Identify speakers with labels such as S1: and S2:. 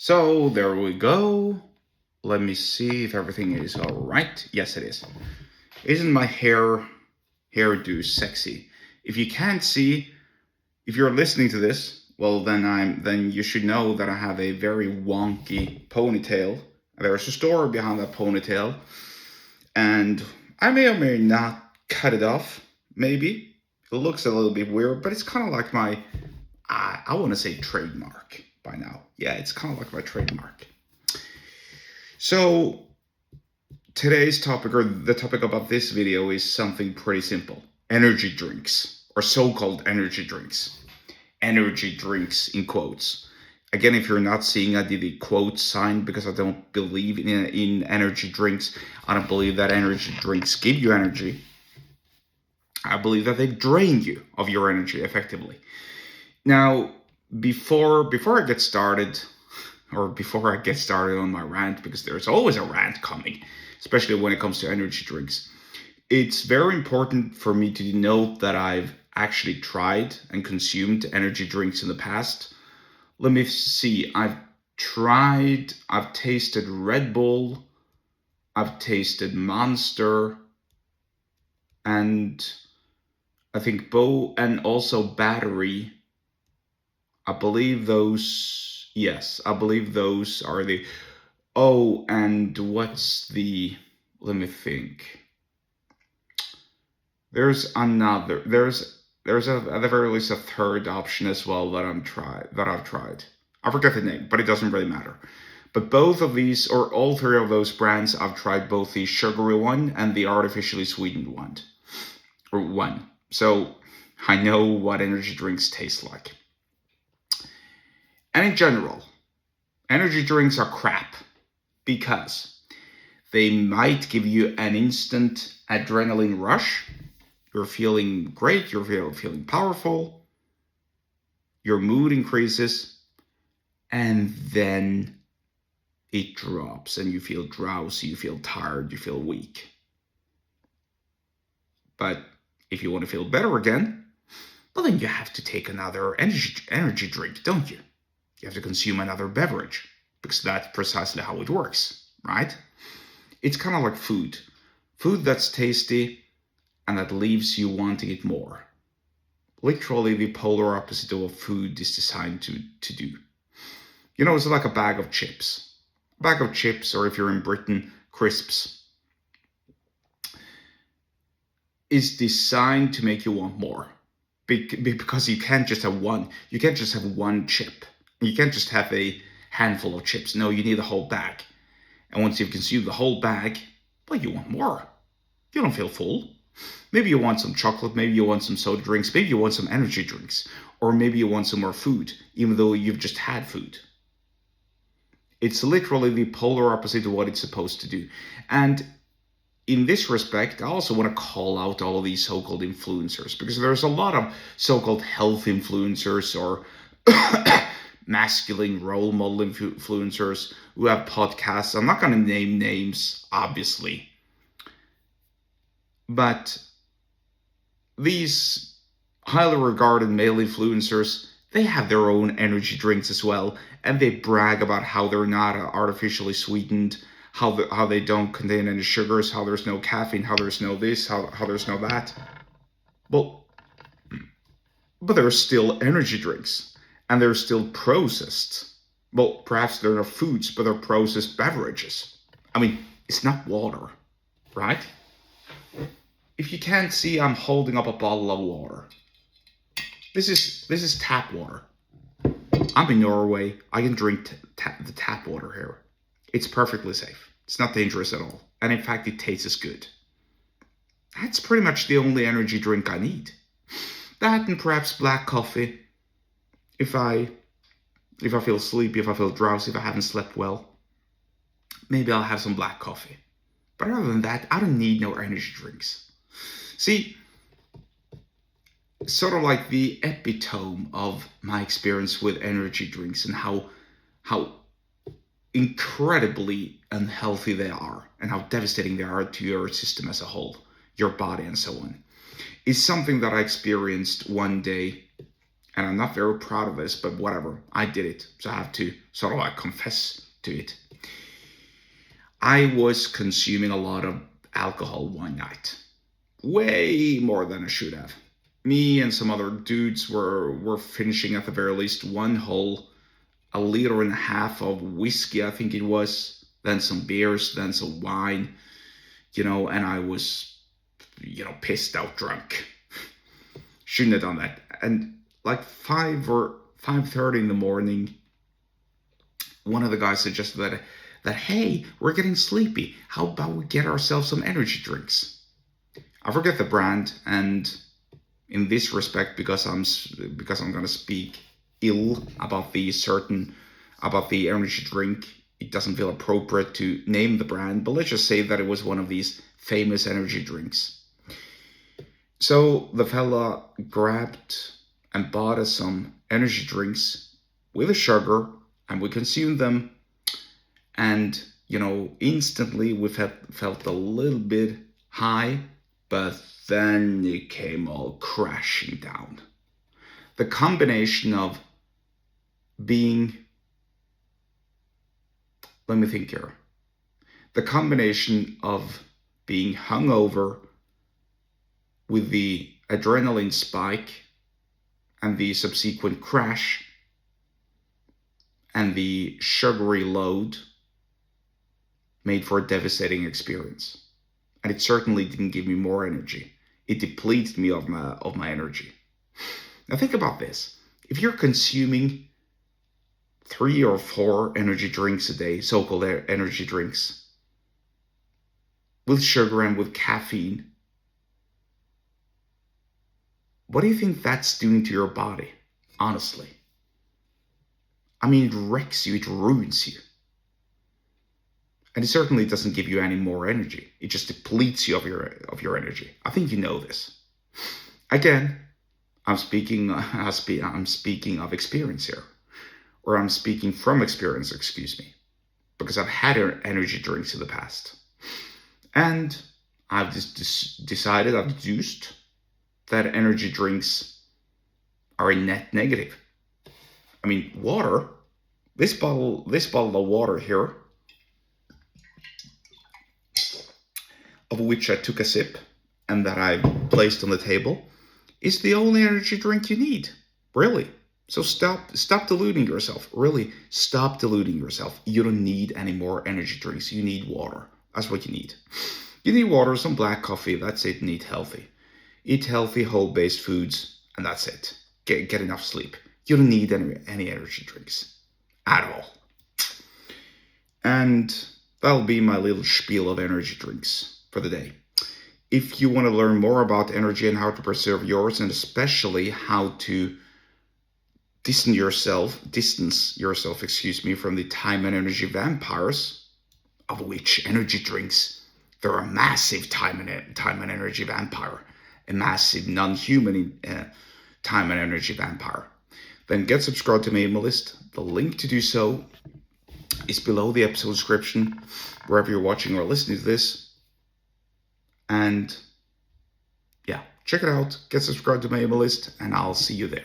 S1: So there we go. Let me see if everything is all right. Yes, it is. Isn't my hairdo sexy? If you can't see, if you're listening to this, well then you should know that I have a very wonky ponytail. There's a story behind that ponytail, and I may or may not cut it off. Maybe it looks a little bit weird, but it's kind of like my I want to say trademark by now. Yeah, it's kind of like my trademark. So today's topic, or the topic about this video, is something pretty simple. Energy drinks, or so-called energy drinks. Energy drinks in quotes. Again, if you're not seeing, I did the quote sign because I don't believe in energy drinks. I don't believe that energy drinks give you energy. I believe that they drain you of your energy effectively. Now, before I get started, or before I get started on my rant, because there's always a rant coming, especially when it comes to energy drinks, it's very important for me to note that I've actually tried and consumed energy drinks in the past. Let me see. I've tasted Red Bull, I've tasted Monster, and I think and also Battery. I believe those are the, oh, and what's the, let me think. There's at the very least a third option as well that I've tried. I forget the name, but it doesn't really matter. But both of these, or all three of those brands, I've tried both the sugary one and the artificially sweetened one. So I know what energy drinks taste like. And in general, energy drinks are crap because they might give you an instant adrenaline rush. You're feeling great, you're feeling powerful, your mood increases, and then it drops and you feel drowsy, you feel tired, you feel weak. But if you want to feel better again, well, then you have to take another energy drink, don't you? You have to consume another beverage, because that's precisely how it works, right? It's kind of like food that's tasty and that leaves you wanting it more. Literally the polar opposite of what food is designed to do. You know, it's like a bag of chips. A bag of chips, or if you're in Britain, crisps, is designed to make you want more. Because you can't just have one. You can't just have one chip. You can't just have a handful of chips. No, you need a whole bag. And once you've consumed the whole bag, well, you want more. You don't feel full. Maybe you want some chocolate, maybe you want some soda drinks, maybe you want some energy drinks, or maybe you want some more food, even though you've just had food. It's literally the polar opposite of what it's supposed to do. And in this respect, I also want to call out all of these so-called influencers, because there's a lot of so-called health influencers or masculine role model influencers who have podcasts. I'm not going to name names, obviously. But these highly regarded male influencers, they have their own energy drinks as well, and they brag about how they're not artificially sweetened, how they don't contain any sugars, how there's no caffeine, how there's no this, how there's no that. Well, but there are still energy drinks, and they're still processed. Well, perhaps they're not foods, but they're processed beverages. I mean, it's not water, right? If you can't see, I'm holding up a bottle of water. This is tap water. I'm in Norway. I can drink the tap water here. It's perfectly safe. It's not dangerous at all. And in fact, it tastes good. That's pretty much the only energy drink I need. That and perhaps black coffee. If I feel sleepy, if I feel drowsy, if I haven't slept well, maybe I'll have some black coffee. But other than that, I don't need no energy drinks. See, sort of like the epitome of my experience with energy drinks and how incredibly unhealthy they are and how devastating they are to your system as a whole, your body and so on, is something that I experienced one day And I'm not very proud of this, but whatever. I did it. So I have to sort of like confess to it. I was consuming a lot of alcohol one night. Way more than I should have. Me and some other dudes were finishing at the very least one whole 1.5 liters of whiskey, I think it was, then some beers, then some wine, and I was, pissed out drunk. Shouldn't have done that. And like 5 or 5:30 in the morning, one of the guys suggested that hey, we're getting sleepy. How about we get ourselves some energy drinks? I forget the brand, and in this respect, because I'm going to speak ill about the energy drink, it doesn't feel appropriate to name the brand, but let's just say that it was one of these famous energy drinks. So the fella grabbed and bought us some energy drinks with a sugar, and we consumed them, and instantly we felt a little bit high, but then it came all crashing down. The combination of being, let me think here. The combination of being hungover with the adrenaline spike and the subsequent crash and the sugary load made for a devastating experience. And it certainly didn't give me more energy. It depleted me of my energy. Now think about this. If you're consuming 3 or 4 energy drinks a day, so-called energy drinks, with sugar and with caffeine, what do you think that's doing to your body? Honestly. I mean, it wrecks you, it ruins you. And it certainly doesn't give you any more energy. It just depletes you of your energy. I think you know this. Again, I'm speaking of experience here. Or I'm speaking from experience, excuse me. Because I've had energy drinks in the past. And I've deduced that energy drinks are a net negative. I mean, water, this bottle of water here, of which I took a sip and that I placed on the table, is the only energy drink you need. Really. So stop deluding yourself. Really, stop deluding yourself. You don't need any more energy drinks. You need water. That's what you need. You need water, some black coffee. That's it. And eat healthy. Eat healthy, whole-based foods, and that's it. Get enough sleep. You don't need any energy drinks at all. And that'll be my little spiel of energy drinks for the day. If you want to learn more about energy and how to preserve yours, and especially how to distance yourself, from the time and energy vampires, of which energy drinks, they're a massive time and energy vampire, a massive non-human time and energy vampire, then get subscribed to my email list. The link to do so is below the episode description, wherever you're watching or listening to this. And yeah, check it out, get subscribed to my email list, and I'll see you there.